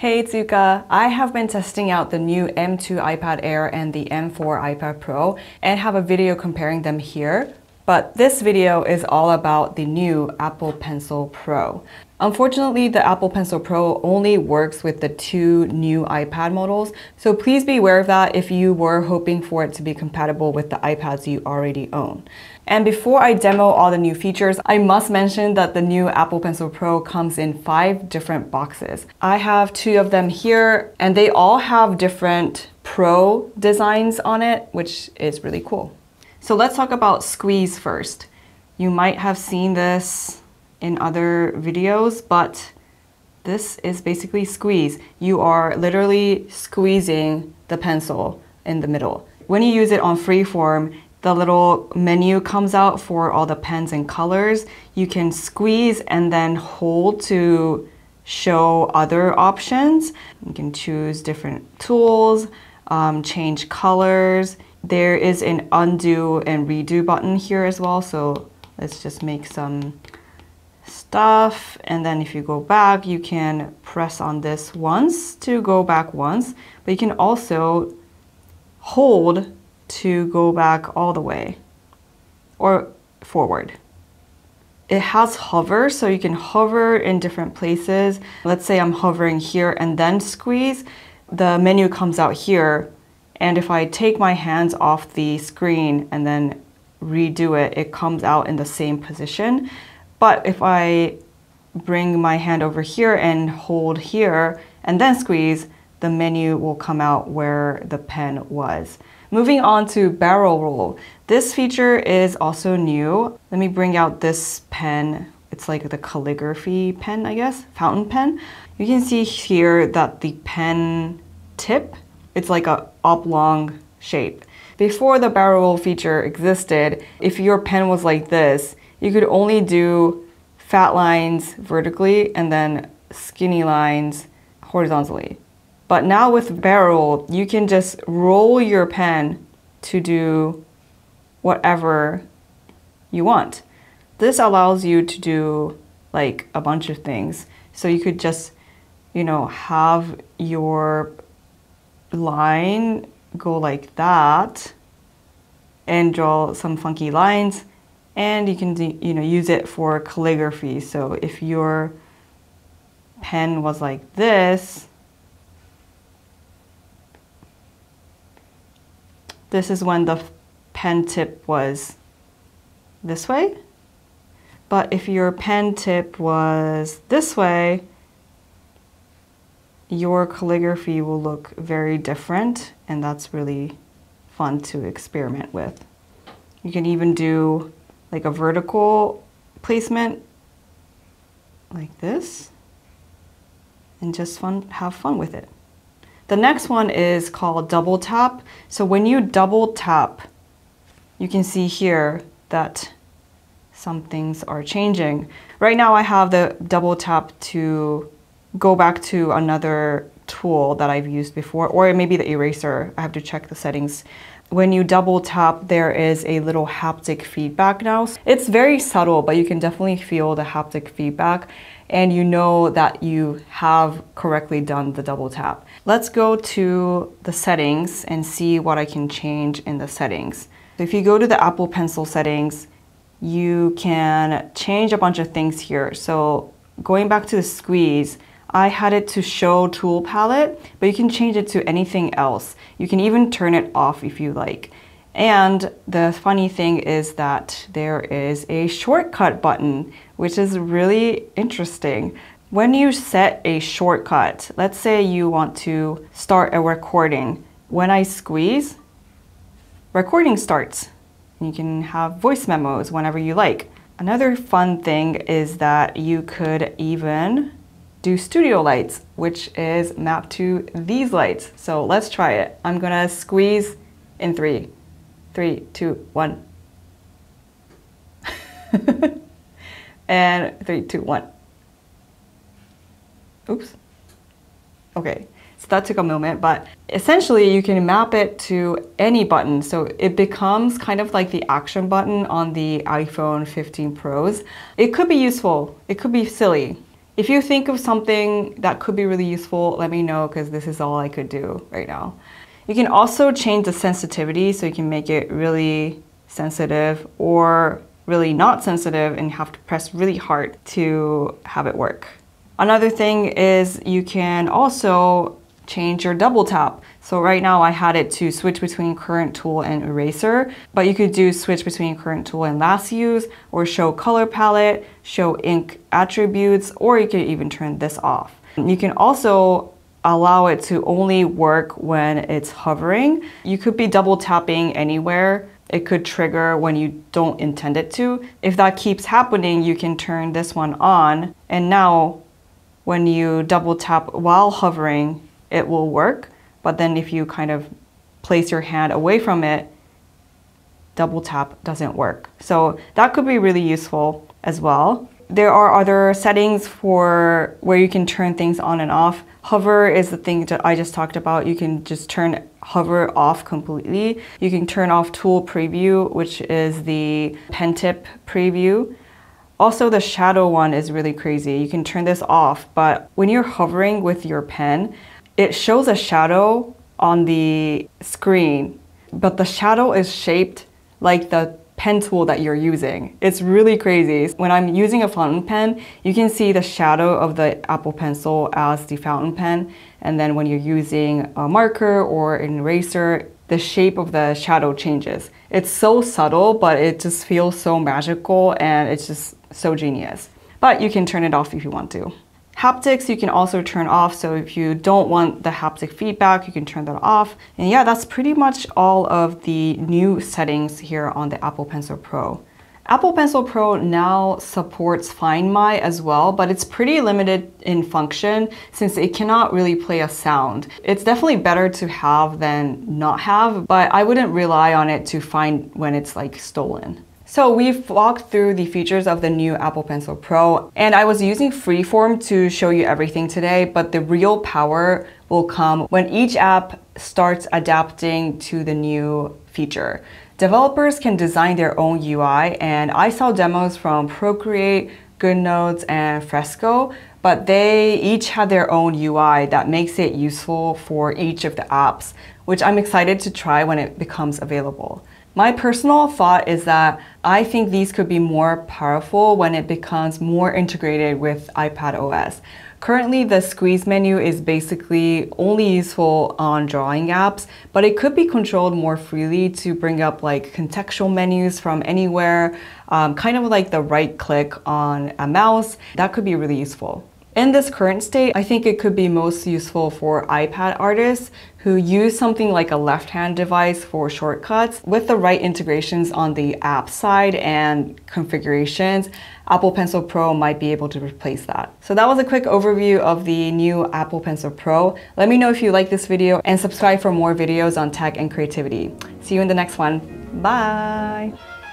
Hey, it's Yuka. I have been testing out the new M2 iPad Air and the M4 iPad Pro and have a video comparing them here. But this video is all about the new Apple Pencil Pro. Unfortunately, the Apple Pencil Pro only works with the two new iPad models, so please be aware of that if you were hoping for it to be compatible with the iPads you already own. And before I demo all the new features, I must mention that the new Apple Pencil Pro comes in 5 different boxes. I have 2 of them here, and they all have different Pro designs on it, which is really cool. So let's talk about Squeeze first. You might have seen this in other videos, but this is basically Squeeze. You are literally squeezing the pencil in the middle. When you use it on freeform, the little menu comes out for all the pens and colors. You can squeeze and then hold to show other options. You can choose different tools, change colors. There is an undo and redo button here as well, so let's just make some stuff, and then if you go back, you can press on this once to go back once, but you can also hold to go back all the way or forward. It has hover, so you can hover in different places. Let's say I'm hovering here and then squeeze. The menu comes out here, and if I take my hands off the screen and then redo it, it comes out in the same position. But if I bring my hand over here and hold here and then squeeze, the menu will come out where the pen was. Moving on to barrel roll. This feature is also new. Let me bring out this pen. It's like the calligraphy pen, I guess, fountain pen. You can see here that the pen tip, it's like a oblong shape. Before the barrel roll feature existed, if your pen was like this, you could only do fat lines vertically and then skinny lines horizontally. But now with barrel roll, you can just roll your pen to do whatever you want. This allows you to do like a bunch of things. So you could just, have your line go like that and draw some funky lines, and you can use it for calligraphy. So if your pen was like this, this is when the pen tip was this way. But if your pen tip was this way, your calligraphy will look very different, and that's really fun to experiment with. You can even do like a vertical placement like this and just have fun with it. The next one is called double tap. So when you double tap, you can see here that some things are changing. Right now I have the double tap to go back to another tool that I've used before, or maybe the eraser. I have to check the settings. When you double tap, there is a little haptic feedback now. It's very subtle, but you can definitely feel the haptic feedback, and you know that you have correctly done the double tap. Let's go to the settings and see what I can change in the settings. If you go to the Apple Pencil settings, you can change a bunch of things here. So going back to the squeeze, I had it to show tool palette, but you can change it to anything else. You can even turn it off if you like. And the funny thing is that there is a shortcut button, which is really interesting. When you set a shortcut, let's say you want to start a recording. When I squeeze, recording starts. You can have voice memos whenever you like. Another fun thing is that you could even do studio lights, which is mapped to these lights. So let's try it. I'm gonna squeeze in 3, 2, 1. And 3, 2, 1. Oops. Okay, so that took a moment, but essentially you can map it to any button. So it becomes kind of like the action button on the iPhone 15 Pros. It could be useful, it could be silly. If you think of something that could be really useful, let me know because this is all I could do right now. You can also change the sensitivity so you can make it really sensitive or really not sensitive and you have to press really hard to have it work. Another thing is you can also change your double tap. So right now I had it to switch between current tool and eraser, but you could do switch between current tool and last use, or show color palette, show ink attributes, or you could even turn this off. You can also allow it to only work when it's hovering. You could be double tapping anywhere. It could trigger when you don't intend it to. If that keeps happening, you can turn this one on, and now when you double tap while hovering, it will work. But then if you kind of place your hand away from it, double tap doesn't work. So that could be really useful as well. There are other settings for where you can turn things on and off. Hover is the thing that I just talked about. You can just turn hover off completely. You can turn off tool preview, which is the pen tip preview. Also, the shadow one is really crazy. You can turn this off, but when you're hovering with your pen, it shows a shadow on the screen, but the shadow is shaped like the pen tool that you're using. It's really crazy. When I'm using a fountain pen, you can see the shadow of the Apple Pencil as the fountain pen. And then when you're using a marker or an eraser, the shape of the shadow changes. It's so subtle, but it just feels so magical and it's just so genius. But you can turn it off if you want to. Haptics you can also turn off, so if you don't want the haptic feedback, you can turn that off. And yeah, that's pretty much all of the new settings here on the Apple Pencil Pro. Apple Pencil Pro now supports Find My as well, but it's pretty limited in function since it cannot really play a sound. It's definitely better to have than not have, but I wouldn't rely on it to find when it's like stolen. So we've walked through the features of the new Apple Pencil Pro, and I was using Freeform to show you everything today, but the real power will come when each app starts adapting to the new feature. Developers can design their own UI, and I saw demos from Procreate, GoodNotes, and Fresco, but they each have their own UI that makes it useful for each of the apps, which I'm excited to try when it becomes available. My personal thought is that I think these could be more powerful when it becomes more integrated with iPad OS. Currently, the squeeze menu is basically only useful on drawing apps, but it could be controlled more freely to bring up like contextual menus from anywhere, kind of like the right click on a mouse. That could be really useful. In this current state, I think it could be most useful for iPad artists who use something like a left-hand device for shortcuts. With the right integrations on the app side and configurations, Apple Pencil Pro might be able to replace that. So that was a quick overview of the new Apple Pencil Pro. Let me know if you like this video and subscribe for more videos on tech and creativity. See you in the next one. Bye!